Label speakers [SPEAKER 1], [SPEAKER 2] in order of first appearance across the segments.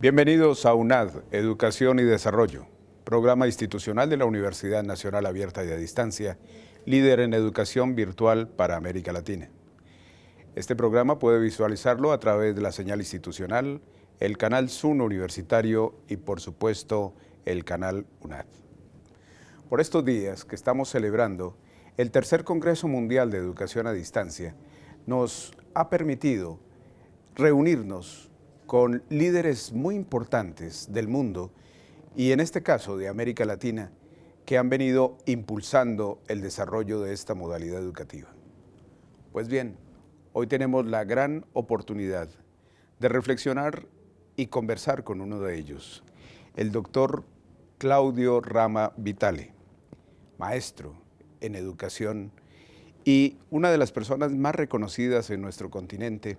[SPEAKER 1] Bienvenidos a UNAD, Educación y Desarrollo, programa institucional de la Universidad Nacional Abierta y a Distancia, líder en educación virtual para América Latina. Este programa puede visualizarlo a través de la señal institucional, el canal Zoom universitario y, por supuesto, el canal UNAD. Por estos días que estamos celebrando el tercer Congreso Mundial de Educación a Distancia, nos ha permitido reunirnos con líderes muy importantes del mundo y en este caso de América Latina que han venido impulsando el desarrollo de esta modalidad educativa. Pues bien, hoy tenemos la gran oportunidad de reflexionar y conversar con uno de ellos, el doctor Claudio Rama Vitale, maestro en educación y una de las personas más reconocidas en nuestro continente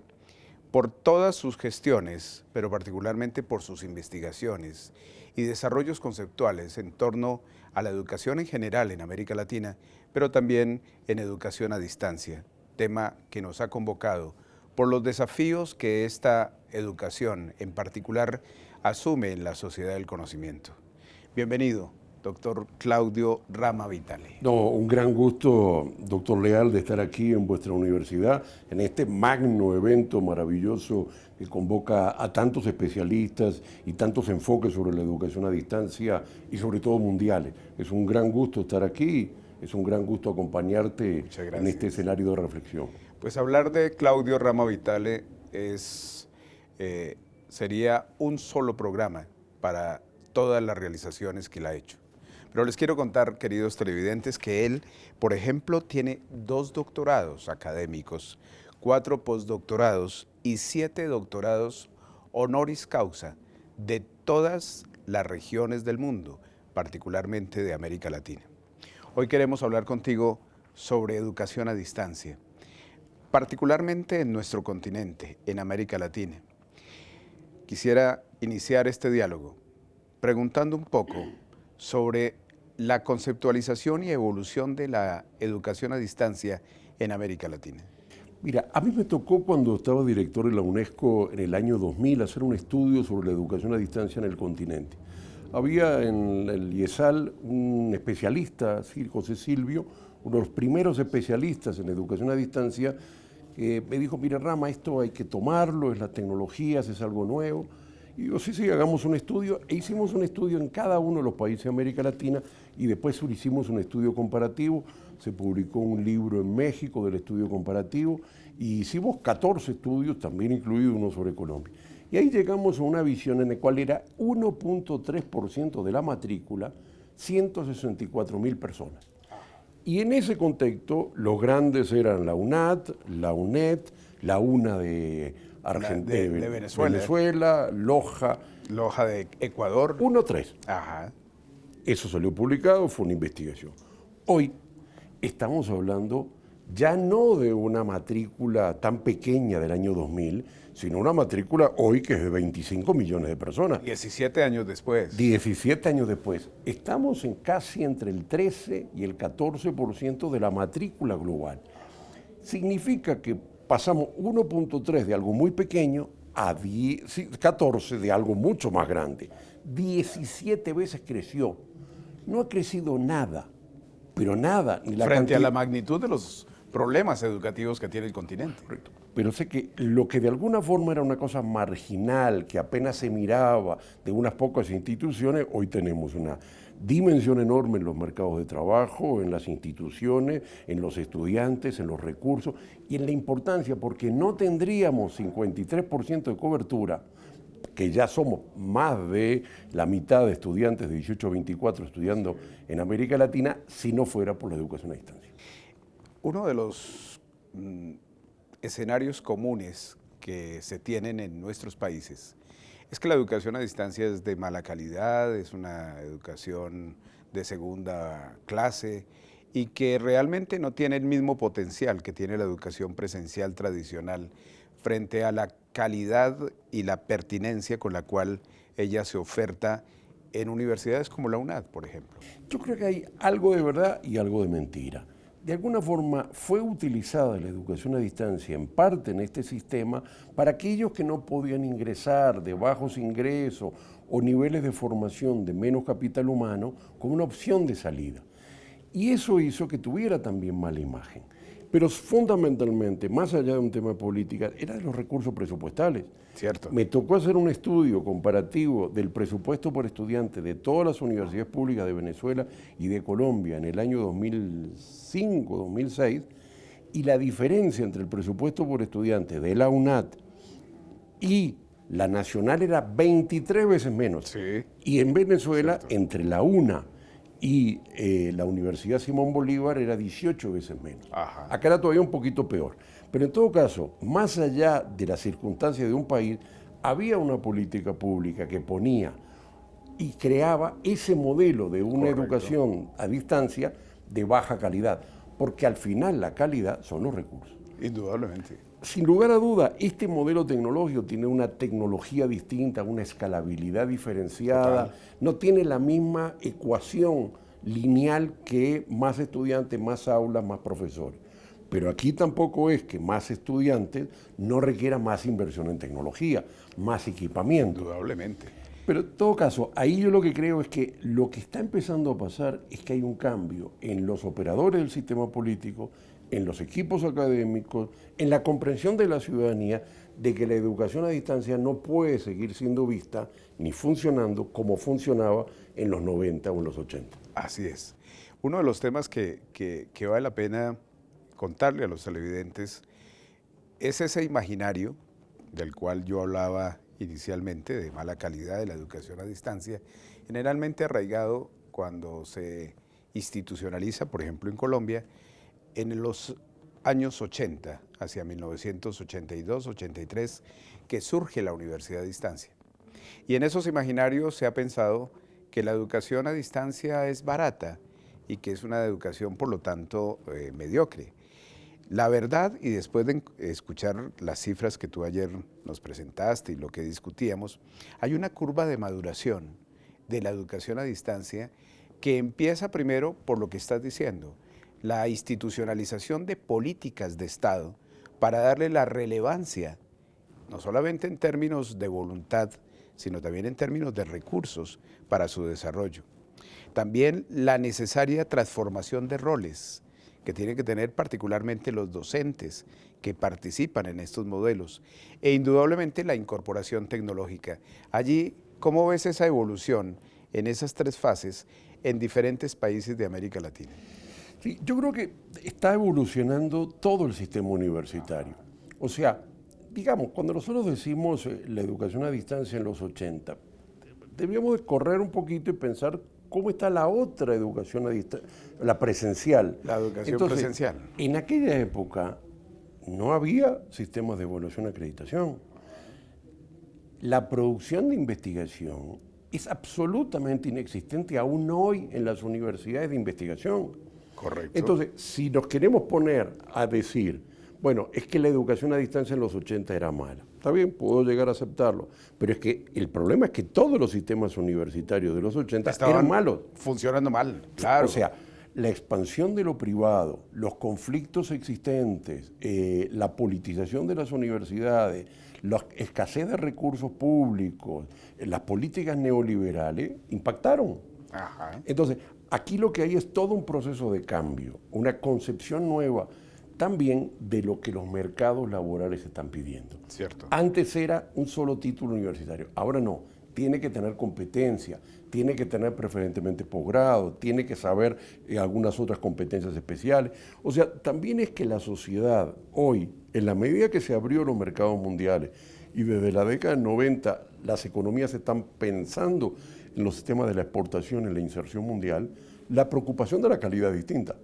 [SPEAKER 1] por todas sus gestiones, pero particularmente por sus investigaciones y desarrollos conceptuales en torno a la educación en general en América Latina, pero también en educación a distancia, tema que nos ha convocado por los desafíos que esta educación en particular asume en la sociedad del conocimiento. Bienvenido, doctor Claudio Rama Vitale.
[SPEAKER 2] No, un gran gusto, doctor Leal, de estar aquí en vuestra universidad, en este magno evento maravilloso que convoca a tantos especialistas y tantos enfoques sobre la educación a distancia y sobre todo mundiales. Es un gran gusto estar aquí, es un gran gusto acompañarte en este escenario de reflexión.
[SPEAKER 1] Pues hablar de Claudio Rama Vitale sería un solo programa para todas las realizaciones que él ha hecho. Pero les quiero contar, queridos televidentes, que él, por ejemplo, tiene 2 doctorados académicos, 4 postdoctorados y 7 doctorados honoris causa de todas las regiones del mundo, particularmente de América Latina. Hoy queremos hablar contigo sobre educación a distancia, particularmente en nuestro continente, en América Latina. Quisiera iniciar este diálogo preguntando un poco sobre la conceptualización y evolución de la educación a distancia en América Latina.
[SPEAKER 2] Mira, a mí me tocó cuando estaba director de la UNESCO en el año 2000 hacer un estudio sobre la educación a distancia en el continente. Había en el IESAL un especialista, José Silvio, uno de los primeros especialistas en educación a distancia, que me dijo, mira Rama, esto hay que tomarlo, es la tecnología, es algo nuevo. Y digo, sí, hagamos un estudio. E hicimos un estudio en cada uno de los países de América Latina y después hicimos un estudio comparativo. Se publicó un libro en México del estudio comparativo y hicimos 14 estudios, también incluido uno sobre Colombia. Y ahí llegamos a una visión en la cual era 1.3% de la matrícula, 164.000 personas. Y en ese contexto, los grandes eran la UNAD, la UNED, la UNA de Venezuela,
[SPEAKER 1] Loja de Ecuador.
[SPEAKER 2] 1.3.
[SPEAKER 1] Ajá.
[SPEAKER 2] Eso salió publicado, fue una investigación. Hoy estamos hablando ya no de una matrícula tan pequeña del año 2000, sino una matrícula hoy que es de 25 millones de personas.
[SPEAKER 1] 17 años después.
[SPEAKER 2] 17 años después. Estamos en casi entre el 13 y el 14% de la matrícula global. Significa que pasamos 1.3 de algo muy pequeño a 14 de algo mucho más grande. 17 veces creció. No ha crecido nada, pero nada. Ni la
[SPEAKER 1] frente a la magnitud de los problemas educativos que tiene el continente.
[SPEAKER 2] Correcto. Pero sé que lo que de alguna forma era una cosa marginal, que apenas se miraba de unas pocas instituciones, hoy tenemos una dimensión enorme en los mercados de trabajo, en las instituciones, en los estudiantes, en los recursos y en la importancia, porque no tendríamos 53% de cobertura, que ya somos más de la mitad de estudiantes de 18 a 24 estudiando en América Latina, si no fuera por la educación a distancia.
[SPEAKER 1] Uno de los escenarios comunes que se tienen en nuestros países es que la educación a distancia es de mala calidad, es una educación de segunda clase y que realmente no tiene el mismo potencial que tiene la educación presencial tradicional frente a la calidad y la pertinencia con la cual ella se oferta en universidades como la UNAD, por ejemplo.
[SPEAKER 2] Yo creo que hay algo de verdad y algo de mentira. de alguna forma fue utilizada la educación a distancia en parte en este sistema para aquellos que no podían ingresar, de bajos ingresos o niveles de formación de menos capital humano, como una opción de salida. Y eso hizo que tuviera también mala imagen. Pero fundamentalmente, más allá de un tema de política, era de los recursos presupuestales.
[SPEAKER 1] Cierto.
[SPEAKER 2] Me tocó hacer un estudio comparativo del presupuesto por estudiante de todas las universidades públicas de Venezuela y de Colombia en el año 2005, 2006, y la diferencia entre el presupuesto por estudiante de la UNAD y la nacional era 23 veces menos.
[SPEAKER 1] Sí.
[SPEAKER 2] Y en Venezuela,
[SPEAKER 1] Cierto.
[SPEAKER 2] entre la UNA y la Universidad Simón Bolívar era 18 veces menos.
[SPEAKER 1] Ajá.
[SPEAKER 2] Acá era todavía un poquito peor. Pero en todo caso, más allá de las circunstancias de un país, había una política pública que ponía y creaba ese modelo de una
[SPEAKER 1] Correcto.
[SPEAKER 2] educación a distancia de baja calidad, porque al final la calidad son los recursos.
[SPEAKER 1] Indudablemente.
[SPEAKER 2] Sin lugar a duda, este modelo tecnológico tiene una tecnología distinta, una escalabilidad diferenciada,
[SPEAKER 1] Total.
[SPEAKER 2] no tiene la misma ecuación lineal que más estudiantes, más aulas, más profesores. Pero aquí tampoco es que más estudiantes no requiera más inversión en tecnología, más equipamiento.
[SPEAKER 1] Indudablemente.
[SPEAKER 2] Pero en todo caso, ahí yo lo que creo es que lo que está empezando a pasar es que hay un cambio en los operadores del sistema político, en los equipos académicos, en la comprensión de la ciudadanía de que la educación a distancia no puede seguir siendo vista ni funcionando como funcionaba en los 90 o en los 80.
[SPEAKER 1] Así es. Uno de los temas que vale la pena contarle a los televidentes es ese imaginario del cual yo hablaba inicialmente, de mala calidad de la educación a distancia, generalmente arraigado cuando se institucionaliza, por ejemplo en Colombia, en los años 80, hacia 1982, 83, que surge la universidad a distancia. Y en esos imaginarios se ha pensado que la educación a distancia es barata y que es una educación, por lo tanto, mediocre. La verdad, y después de escuchar las cifras que tú ayer nos presentaste y lo que discutíamos, hay una curva de maduración de la educación a distancia que empieza primero por lo que estás diciendo, la institucionalización de políticas de Estado para darle la relevancia, no solamente en términos de voluntad, sino también en términos de recursos para su desarrollo. También la necesaria transformación de roles que tienen que tener particularmente los docentes que participan en estos modelos e indudablemente la incorporación tecnológica. Allí, ¿cómo ves esa evolución en esas tres fases en diferentes países de América Latina?
[SPEAKER 2] Sí, yo creo que está evolucionando todo el sistema universitario. O sea, digamos, cuando nosotros decimos la educación a distancia en los 80, debíamos de correr un poquito y pensar cómo está la otra educación a distancia, la presencial.
[SPEAKER 1] La educación
[SPEAKER 2] Entonces,
[SPEAKER 1] presencial.
[SPEAKER 2] En aquella época no había sistemas de evaluación y acreditación. La producción de investigación es absolutamente inexistente aún hoy en las universidades de investigación.
[SPEAKER 1] Correcto.
[SPEAKER 2] Entonces, si nos queremos poner a decir, bueno, es que la educación a distancia en los 80 era mala, está bien, puedo llegar a aceptarlo, pero es que el problema es que todos los sistemas universitarios de los 80 eran malos.
[SPEAKER 1] Funcionando mal, claro.
[SPEAKER 2] O sea, la expansión de lo privado, los conflictos existentes, la politización de las universidades, la escasez de recursos públicos, las políticas neoliberales impactaron.
[SPEAKER 1] Ajá.
[SPEAKER 2] Entonces, aquí lo que hay es todo un proceso de cambio, una concepción nueva también de lo que los mercados laborales están pidiendo.
[SPEAKER 1] Cierto.
[SPEAKER 2] Antes era un solo título universitario, ahora no. Tiene que tener competencia, tiene que tener preferentemente posgrado, tiene que saber algunas otras competencias especiales. O sea, también es que la sociedad hoy, en la medida que se abrió los mercados mundiales y desde la década del 90 las economías están pensando en los sistemas de la exportación, en la inserción mundial, la preocupación de la calidad es distinta.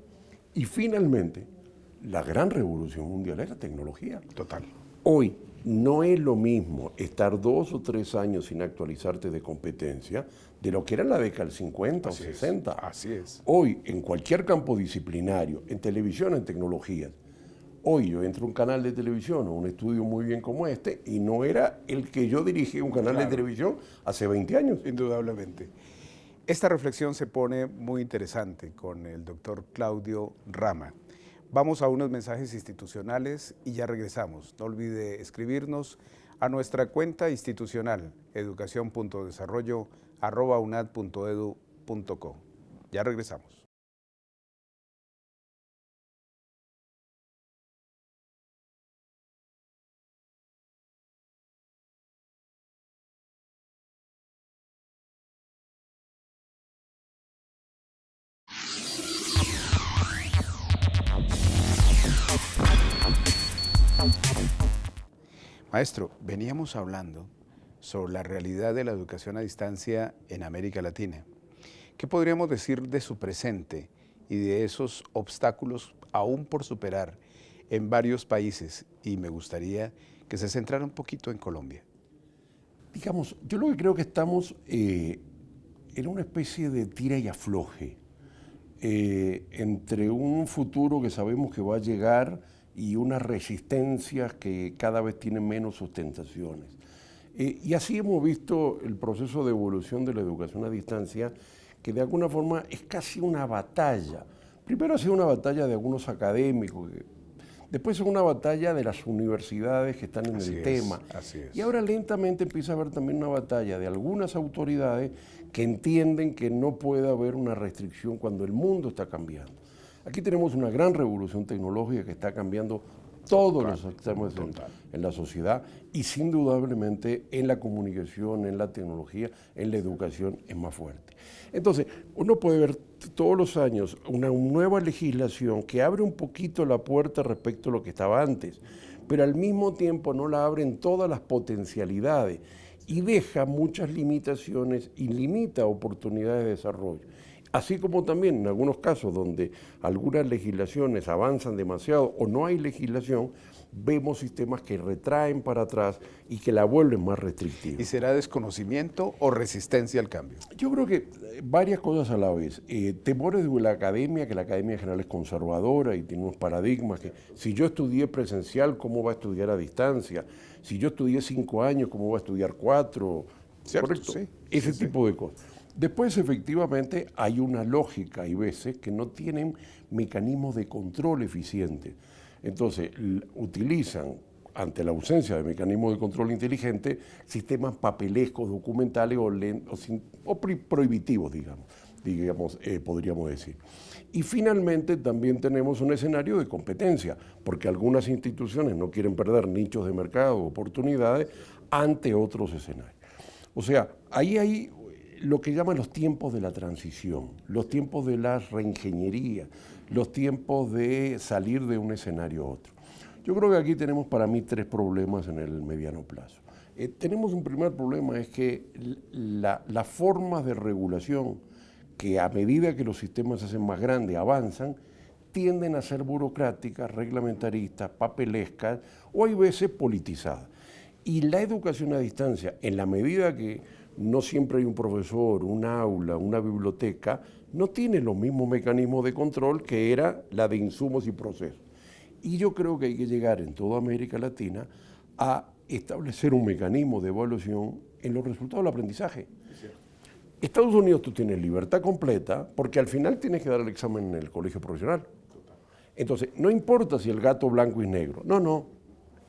[SPEAKER 2] Y finalmente, la gran revolución mundial es la tecnología.
[SPEAKER 1] Total.
[SPEAKER 2] Hoy no es lo mismo estar 2 o 3 años sin actualizarte de competencia de lo que era en la década del 50 o 60.
[SPEAKER 1] Así es.
[SPEAKER 2] Hoy, en cualquier campo disciplinario, en televisión, en tecnologías, hoy yo entro a un canal de televisión o un estudio muy bien como este y no era el que yo dirigí un canal de televisión hace 20 años.
[SPEAKER 1] Indudablemente. Esta reflexión se pone muy interesante con el doctor Claudio Rama. Vamos a unos mensajes institucionales y ya regresamos. No olvide escribirnos a nuestra cuenta institucional educacion.desarrollo@unad.edu.co. Ya regresamos. Maestro, veníamos hablando sobre la realidad de la educación a distancia en América Latina. ¿Qué podríamos decir de su presente y de esos obstáculos aún por superar en varios países? Y me gustaría que se centrara un poquito en Colombia.
[SPEAKER 2] Digamos, yo lo que creo que estamos en una especie de tira y afloje entre un futuro que sabemos que va a llegar y unas resistencias que cada vez tienen menos sustentaciones. Y así hemos visto el proceso de evolución de la educación a distancia, que de alguna forma es casi una batalla. Primero ha sido una batalla de algunos académicos, después es una batalla de las universidades que están en el tema.
[SPEAKER 1] Así es.
[SPEAKER 2] Y ahora lentamente empieza a haber también una batalla de algunas autoridades que entienden que no puede haber una restricción cuando el mundo está cambiando. Aquí tenemos una gran revolución tecnológica que está cambiando todos los sistemas en la sociedad y sin dudablemente en la comunicación, en la tecnología, en la educación es más fuerte. Entonces, uno puede ver todos los años una nueva legislación que abre un poquito la puerta respecto a lo que estaba antes, pero al mismo tiempo no la abre en todas las potencialidades y deja muchas limitaciones y limita oportunidades de desarrollo. Así como también en algunos casos donde algunas legislaciones avanzan demasiado o no hay legislación, vemos sistemas que retraen para atrás y que la vuelven más restrictiva.
[SPEAKER 1] ¿Y será desconocimiento o resistencia al cambio?
[SPEAKER 2] Yo creo que varias cosas a la vez. Temores de la academia, que la academia en general es conservadora y tiene unos paradigmas que si yo estudié presencial, ¿cómo va a estudiar a distancia? Si yo estudié 5 años, ¿cómo va a estudiar 4?
[SPEAKER 1] ¿Cierto?
[SPEAKER 2] ¿Correcto?
[SPEAKER 1] Sí,
[SPEAKER 2] Ese tipo de cosas. Después, efectivamente, hay una lógica, hay veces, que no tienen mecanismos de control eficientes. Entonces, utilizan, ante la ausencia de mecanismos de control inteligente, sistemas papelescos, documentales o prohibitivos, digamos, podríamos decir. Y finalmente también tenemos un escenario de competencia, porque algunas instituciones no quieren perder nichos de mercado, oportunidades, ante otros escenarios. O sea, ahí hay lo que llaman los tiempos de la transición, los tiempos de la reingeniería, los tiempos de salir de un escenario a otro. Yo creo que aquí tenemos para mí 3 problemas en el mediano plazo. Tenemos un primer problema, es que las formas de regulación que a medida que los sistemas se hacen más grandes avanzan, tienden a ser burocráticas, reglamentaristas, papelescas o hay veces politizadas. Y la educación a distancia, en la medida que no siempre hay un profesor, un aula, una biblioteca, no tiene los mismos mecanismos de control que era la de insumos y procesos. Y yo creo que hay que llegar en toda América Latina a establecer un mecanismo de evaluación en los resultados del aprendizaje. Estados Unidos tú tienes libertad completa porque al final tienes que dar el examen en el colegio profesional. Entonces, no importa si el gato blanco y negro, no.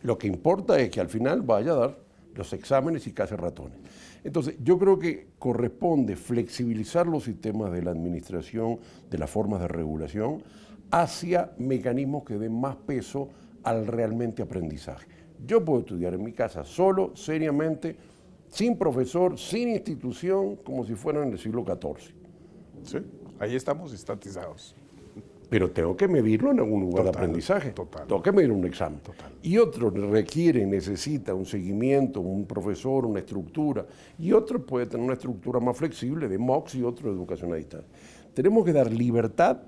[SPEAKER 2] Lo que importa es que al final vaya a dar los exámenes y case ratones. Entonces, yo creo que corresponde flexibilizar los sistemas de la administración, de las formas de regulación, hacia mecanismos que den más peso al realmente aprendizaje. Yo puedo estudiar en mi casa solo, seriamente, sin profesor, sin institución, como si fuera en el siglo XIV.
[SPEAKER 1] Sí, ahí estamos estatizados.
[SPEAKER 2] Pero tengo que medirlo en algún lugar de aprendizaje. Tengo que medir un examen. Y otro requiere, necesita un seguimiento, un profesor, una estructura. Y otro puede tener una estructura más flexible de MOOCs y otro de educación a distancia. Tenemos que dar libertad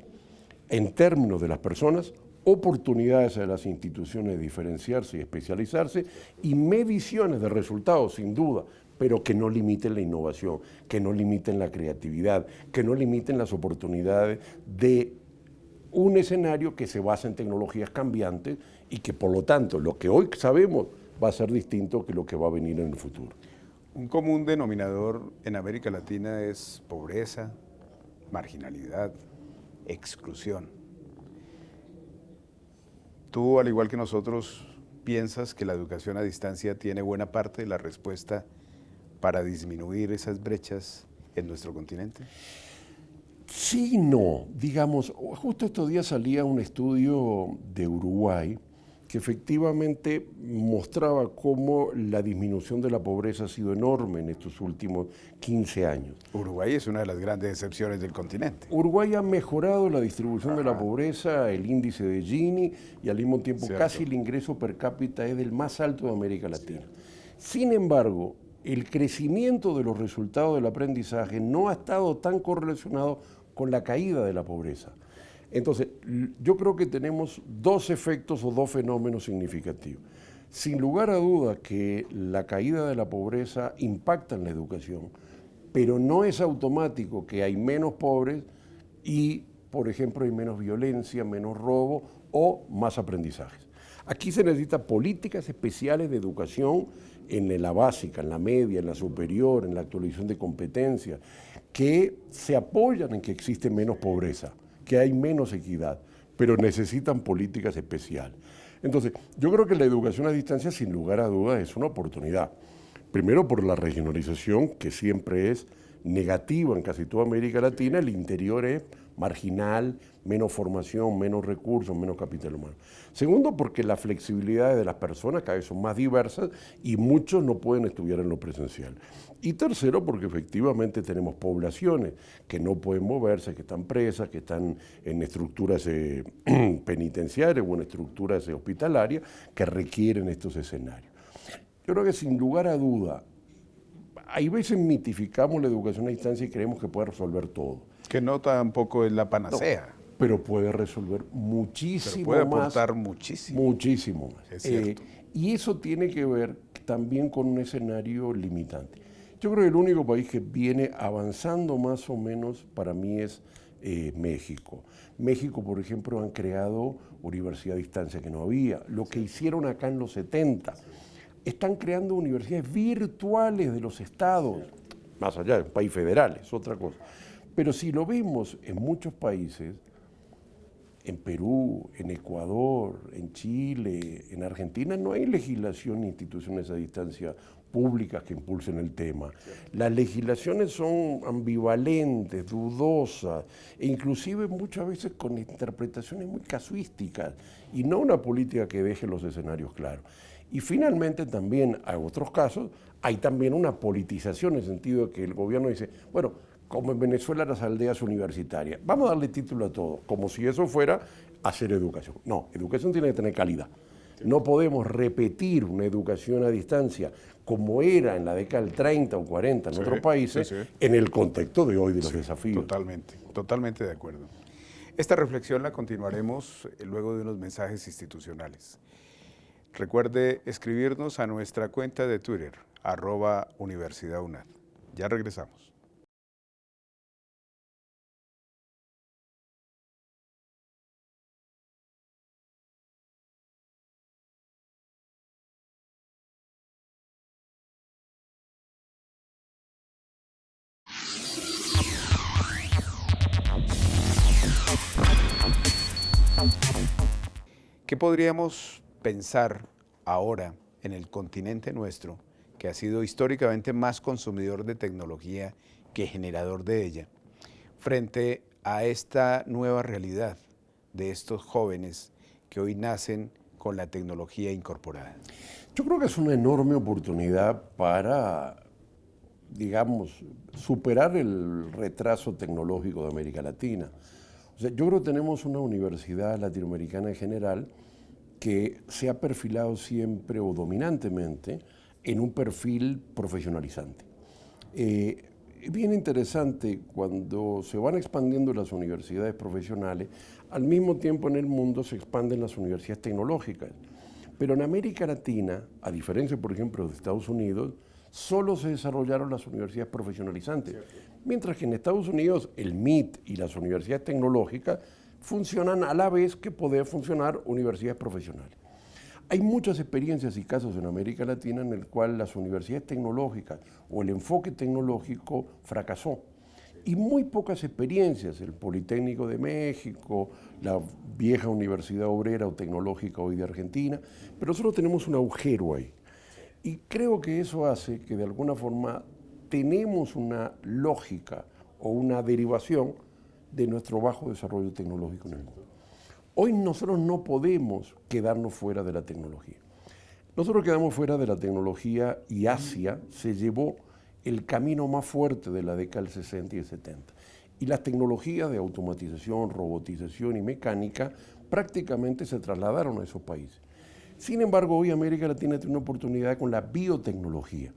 [SPEAKER 2] en términos de las personas, oportunidades a las instituciones de diferenciarse y especializarse y mediciones de resultados, sin duda, pero que no limiten la innovación, que no limiten la creatividad, que no limiten las oportunidades de un escenario que se basa en tecnologías cambiantes y que por lo tanto lo que hoy sabemos va a ser distinto que lo que va a venir en el futuro.
[SPEAKER 1] Un común denominador en América Latina es pobreza, marginalidad, exclusión. Tú, al igual que nosotros, piensas que la educación a distancia tiene buena parte de la respuesta para disminuir esas brechas en nuestro continente.
[SPEAKER 2] Sí y no. Digamos, justo estos días salía un estudio de Uruguay que efectivamente mostraba cómo la disminución de la pobreza ha sido enorme en estos últimos 15 años.
[SPEAKER 1] Uruguay es una de las grandes excepciones del continente.
[SPEAKER 2] Uruguay ha mejorado la distribución de la pobreza, el índice de Gini, y al mismo tiempo
[SPEAKER 1] Cierto.
[SPEAKER 2] casi el ingreso per cápita es del más alto de América Latina. Sin embargo, el crecimiento de los resultados del aprendizaje no ha estado tan correlacionado con la caída de la pobreza. Entonces, yo creo que tenemos dos efectos o dos fenómenos significativos. Sin lugar a duda que la caída de la pobreza impacta en la educación, pero no es automático que hay menos pobres y, por ejemplo, hay menos violencia, menos robo o más aprendizajes. Aquí se necesitan políticas especiales de educación en la básica, en la media, en la superior, en la actualización de competencias, que se apoyan en que existe menos pobreza, que hay menos equidad, pero necesitan políticas especiales. Entonces, yo creo que la educación a distancia, sin lugar a dudas, es una oportunidad. Primero por la regionalización, que siempre es negativa en casi toda América Latina, el interior es marginal, menos formación, menos recursos, menos capital humano. Segundo, porque las flexibilidades de las personas cada vez son más diversas y muchos no pueden estudiar en lo presencial. Y tercero, porque efectivamente tenemos poblaciones que no pueden moverse, que están presas, que están en estructuras penitenciarias o en estructuras hospitalarias que requieren estos escenarios. Yo creo que sin lugar a duda, hay veces mitificamos la educación a distancia y creemos que puede resolver todo.
[SPEAKER 1] Que no tampoco es la panacea.
[SPEAKER 2] No, pero puede resolver muchísimo
[SPEAKER 1] pero puede
[SPEAKER 2] más.
[SPEAKER 1] aportar muchísimo.
[SPEAKER 2] Muchísimo más.
[SPEAKER 1] Es cierto.
[SPEAKER 2] Y eso tiene que ver también con un escenario limitante. Yo creo que el único país que viene avanzando más o menos para mí es México. México, por ejemplo, han creado universidad a distancia que no había. Lo que hicieron acá en los 70. Están creando universidades virtuales de los estados, más allá de un país federal, es otra cosa. Pero si lo vemos en muchos países, en Perú, en Ecuador, en Chile, en Argentina, no hay legislación ni instituciones a distancia públicas que impulsen el tema. Las legislaciones son ambivalentes, dudosas, e inclusive muchas veces con interpretaciones muy casuísticas, y no una política que deje los escenarios claros. Y finalmente también, hay otros casos, hay también una politización en el sentido de que el gobierno dice, bueno, como en Venezuela las aldeas universitarias, vamos a darle título a todo, como si eso fuera hacer educación. No, educación tiene que tener calidad. No podemos repetir una educación a distancia como era en la década del 30 o 40 en otros países, en el contexto de hoy de los desafíos.
[SPEAKER 1] Totalmente de acuerdo. Esta reflexión la continuaremos luego de unos mensajes institucionales. Recuerde escribirnos a nuestra cuenta de Twitter, @UniversidadUNAD. Ya regresamos. ¿Qué podríamos pensar ahora en el continente nuestro, que ha sido históricamente más consumidor de tecnología que generador de ella, frente a esta nueva realidad de estos jóvenes que hoy nacen con la tecnología incorporada?
[SPEAKER 2] Yo creo que es una enorme oportunidad para, digamos, superar el retraso tecnológico de América Latina. O sea, yo creo que tenemos una universidad latinoamericana en general que se ha perfilado siempre o dominantemente en un perfil profesionalizante. Es bien interesante cuando se van expandiendo las universidades profesionales, al mismo tiempo en el mundo se expanden las universidades tecnológicas. Pero en América Latina, a diferencia, por ejemplo, de Estados Unidos, solo se desarrollaron las universidades profesionalizantes. Mientras que en Estados Unidos el MIT y las universidades tecnológicas funcionan a la vez que pueden funcionar universidades profesionales. Hay muchas experiencias y casos en América Latina en el cual las universidades tecnológicas o el enfoque tecnológico fracasó. y muy pocas experiencias. El Politécnico de México, la vieja Universidad Obrera o Tecnológica hoy de Argentina, pero nosotros tenemos un agujero ahí. Y creo que eso hace que de alguna forma tenemos una lógica o una derivación de nuestro bajo desarrollo tecnológico en el mundo. Hoy nosotros no podemos quedarnos fuera de la tecnología. Nosotros quedamos fuera de la tecnología y Asia se llevó el camino más fuerte de la década del 60 y el 70. Y las tecnologías de automatización, robotización y mecánica prácticamente se trasladaron a esos países. Sin embargo, hoy América Latina tiene una oportunidad con la biotecnología.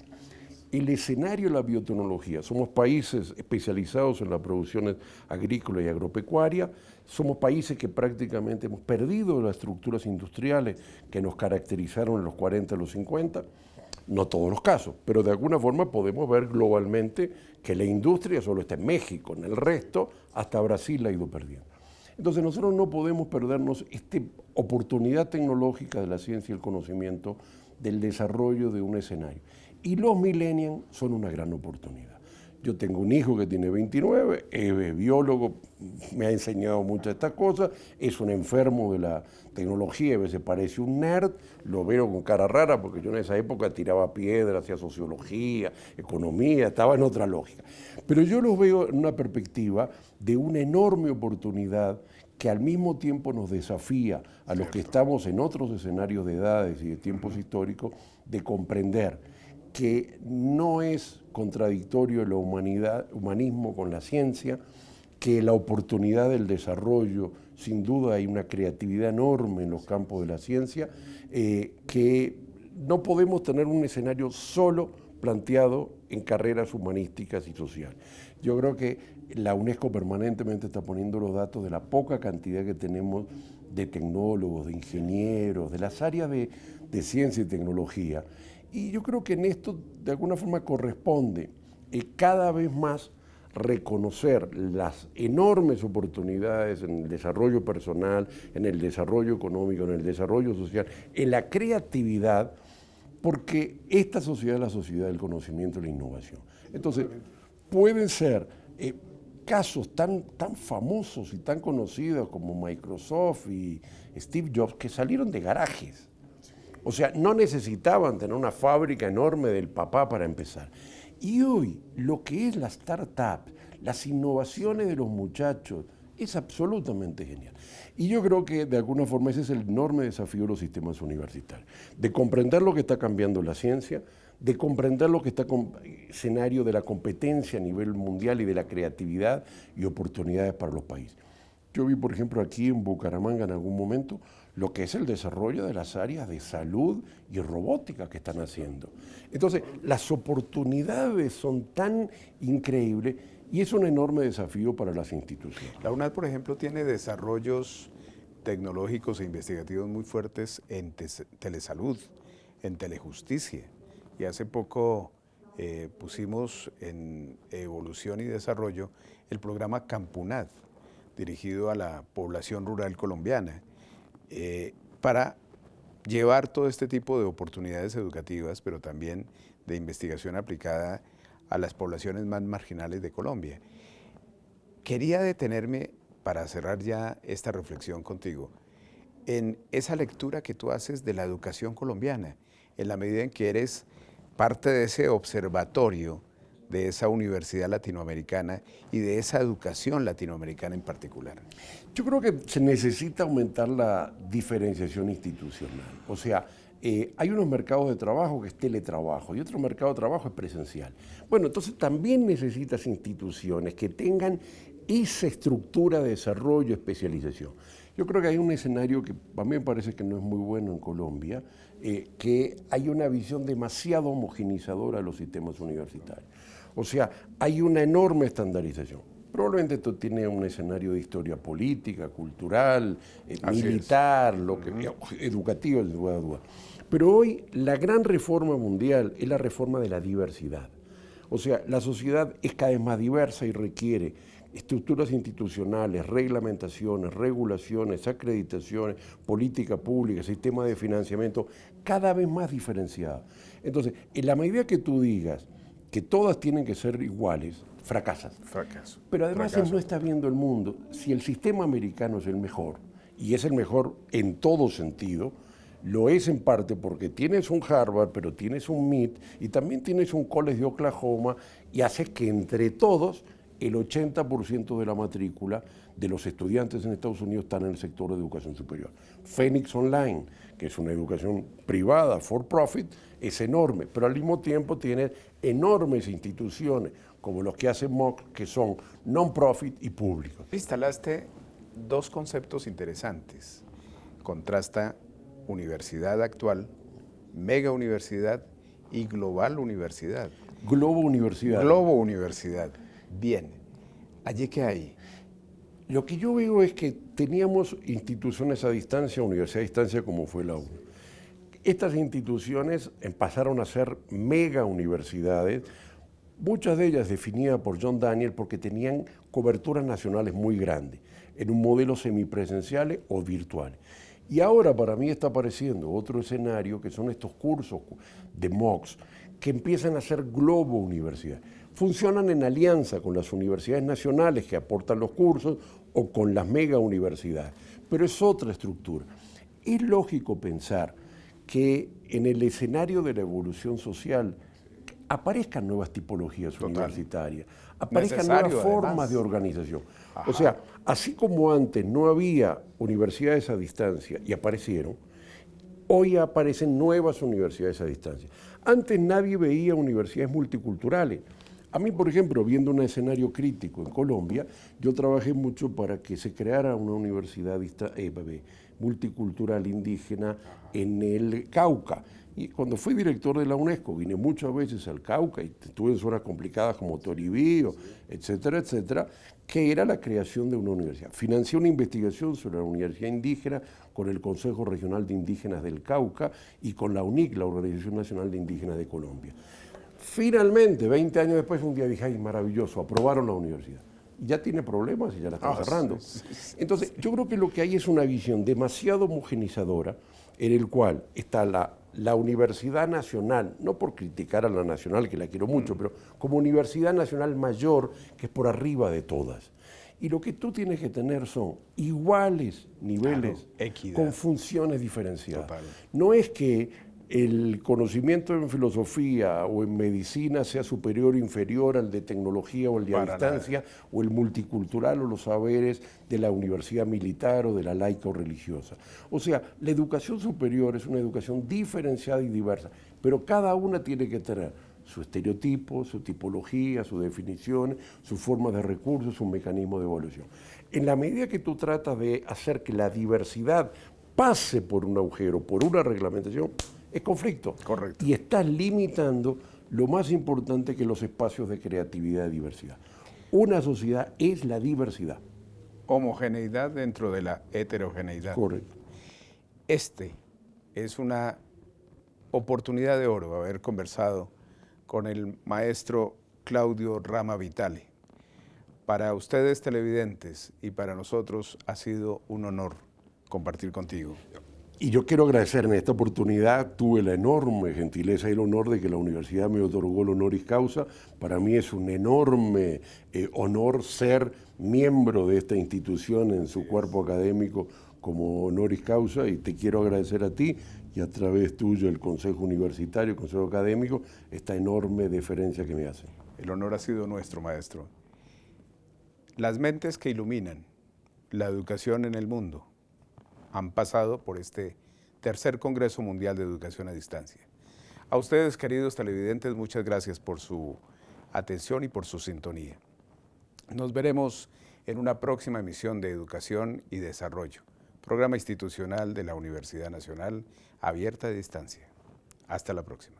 [SPEAKER 2] El escenario de la biotecnología, somos países especializados en las producciones agrícolas y agropecuarias, somos países que prácticamente hemos perdido las estructuras industriales que nos caracterizaron en los 40 y los 50, no todos los casos, pero de alguna forma podemos ver globalmente que la industria solo está en México, en el resto, hasta Brasil la ha ido perdiendo. Entonces nosotros no podemos perdernos esta oportunidad tecnológica de la ciencia y el conocimiento del desarrollo de un escenario. Y los millennials son una gran oportunidad. Yo tengo un hijo que tiene 29, es biólogo, me ha enseñado muchas de estas cosas, es un enfermo de la tecnología, a veces parece un nerd, lo veo con cara rara porque yo en esa época tiraba piedras, hacía sociología, economía, estaba en otra lógica. Pero yo los veo en una perspectiva de una enorme oportunidad que al mismo tiempo nos desafía a los que estamos en otros escenarios de edades y de tiempos históricos de comprender que no es contradictorio el humanismo con la ciencia, que la oportunidad del desarrollo, sin duda hay una creatividad enorme en los campos de la ciencia, que no podemos tener un escenario solo planteado en carreras humanísticas y sociales. Yo creo que la UNESCO permanentemente está poniendo los datos de la poca cantidad que tenemos de tecnólogos, de ingenieros, de las áreas de ciencia y tecnología. Y yo creo que en esto de alguna forma corresponde cada vez más reconocer las enormes oportunidades en el desarrollo personal, en el desarrollo económico, en el desarrollo social, en la creatividad, porque esta sociedad es la sociedad del conocimiento y la innovación. Entonces, pueden ser casos tan famosos y tan conocidos como Microsoft y Steve Jobs que salieron de garajes. O sea, no necesitaban tener una fábrica enorme del papá para empezar. Y hoy, lo que es la startup, las innovaciones de los muchachos, es absolutamente genial. Y yo creo que de alguna forma ese es el enorme desafío de los sistemas universitarios, de comprender lo que está cambiando la ciencia, de comprender lo que está en el escenario de la competencia a nivel mundial y de la creatividad y oportunidades para los países. Yo vi, por ejemplo, aquí en Bucaramanga en algún momento lo que es el desarrollo de las áreas de salud y robótica que están haciendo. Entonces, las oportunidades son tan increíbles y es un enorme desafío para las instituciones.
[SPEAKER 1] La UNAD, por ejemplo, tiene desarrollos tecnológicos e investigativos muy fuertes en telesalud, en telejusticia. Y hace poco pusimos en evolución y desarrollo el programa Campunad, dirigido a la población rural colombiana, para llevar todo este tipo de oportunidades educativas, pero también de investigación aplicada a las poblaciones más marginales de Colombia. Quería detenerme, para cerrar ya esta reflexión contigo, en esa lectura que tú haces de la educación colombiana, en la medida en que eres parte de ese observatorio de esa universidad latinoamericana y de esa educación latinoamericana en particular.
[SPEAKER 2] Yo creo que se necesita aumentar la diferenciación institucional. O sea, hay unos mercados de trabajo que es teletrabajo y otro mercado de trabajo es presencial. Bueno, entonces también necesitas instituciones que tengan esa estructura de desarrollo, especialización. Yo creo que hay un escenario que a mí me parece que no es muy bueno en Colombia, que hay una visión demasiado homogenizadora de los sistemas universitarios. O sea, hay una enorme estandarización. Probablemente esto tiene un escenario de historia política, cultural, militar, educativa, sin lugar a dudas. Pero hoy la gran reforma mundial es la reforma de la diversidad. O sea, la sociedad es cada vez más diversa y requiere estructuras institucionales, reglamentaciones, regulaciones, acreditaciones, política pública, sistema de financiamiento, cada vez más diferenciados. Entonces, en la medida que tú digas que todas tienen que ser iguales, fracasas.
[SPEAKER 1] Fracaso.
[SPEAKER 2] Pero además
[SPEAKER 1] Fracaso.
[SPEAKER 2] él no está viendo el mundo. Si el sistema americano es el mejor, y es el mejor en todo sentido, lo es en parte porque tienes un Harvard, pero tienes un MIT, y también tienes un College de Oklahoma, y haces que entre todos el 80% de la matrícula de los estudiantes en Estados Unidos están en el sector de educación superior. Phoenix Online, que es una educación privada, for profit, es enorme, pero al mismo tiempo tiene enormes instituciones, como los que hacen MOOC, que son non-profit y públicos.
[SPEAKER 1] Instalaste dos conceptos interesantes. Contrasta universidad actual, mega universidad y global universidad.
[SPEAKER 2] Globo Universidad.
[SPEAKER 1] Globo Universidad. Bien. ¿Allí qué hay?
[SPEAKER 2] Lo que yo veo es que teníamos instituciones a distancia, universidad a distancia, como fue la UNO. Estas instituciones pasaron a ser mega universidades, muchas de ellas definidas por John Daniel porque tenían coberturas nacionales muy grandes, en un modelo semipresenciales o virtuales. Y ahora para mí está apareciendo otro escenario que son estos cursos de MOOCs que empiezan a ser Globo Universidad. Funcionan en alianza con las universidades nacionales que aportan los cursos o con las mega universidades, pero es otra estructura. Es lógico pensar que en el escenario de la evolución social aparezcan nuevas tipologías universitarias, aparezcan nuevas formas de organización. Ajá. O sea, así como antes no había universidades a distancia y aparecieron, hoy aparecen nuevas universidades a distancia. Antes nadie veía universidades multiculturales. A mí, por ejemplo, viendo un escenario crítico en Colombia, yo trabajé mucho para que se creara una universidad multicultural indígena en el Cauca. Y cuando fui director de la UNESCO, vine muchas veces al Cauca y estuve en zonas complicadas como Toribío, etcétera, etcétera, que era la creación de una universidad. Financié una investigación sobre la universidad indígena con el Consejo Regional de Indígenas del Cauca y con la UNIC, la Organización Nacional de Indígenas de Colombia. Finalmente, 20 años después, un día dije, ay, maravilloso, aprobaron la universidad. Ya tiene problemas y ya la están cerrando. Entonces, yo creo que lo que hay es una visión demasiado homogenizadora en el cual está la Universidad Nacional, no por criticar a la Nacional, que la quiero mucho, pero como Universidad Nacional mayor, que es por arriba de todas. Y lo que tú tienes que tener son iguales niveles, con funciones diferenciadas. Total. No es que el conocimiento en filosofía o en medicina sea superior o inferior al de tecnología o el de a distancia, o el multicultural o los saberes de la universidad militar o de la laica o religiosa. O sea, la educación superior es una educación diferenciada y diversa, pero cada una tiene que tener su estereotipo, su tipología, su definición, su forma de recursos, su mecanismo de evolución. En la medida que tú tratas de hacer que la diversidad pase por un agujero, por una reglamentación, es conflicto.
[SPEAKER 1] Correcto.
[SPEAKER 2] Y estás limitando lo más importante que los espacios de creatividad y diversidad. Una sociedad es la diversidad.
[SPEAKER 1] Homogeneidad dentro de la heterogeneidad.
[SPEAKER 2] Correcto.
[SPEAKER 1] Este es una oportunidad de oro haber conversado con el maestro Claudio Rama Vitale. Para ustedes televidentes y para nosotros ha sido un honor compartir contigo.
[SPEAKER 2] Y yo quiero agradecer en esta oportunidad, tuve la enorme gentileza y el honor de que la universidad me otorgó el honoris causa. Para mí es un enorme honor ser miembro de esta institución en su cuerpo académico como honoris causa, y te quiero agradecer a ti y a través tuyo el Consejo Universitario, el Consejo Académico, esta enorme deferencia que me hacen.
[SPEAKER 1] El honor ha sido nuestro, maestro. Las mentes que iluminan la educación en el mundo han pasado por este tercer Congreso Mundial de Educación a Distancia. A ustedes, queridos televidentes, muchas gracias por su atención y por su sintonía. Nos veremos en una próxima emisión de Educación y Desarrollo, programa institucional de la Universidad Nacional abierta a distancia. Hasta la próxima.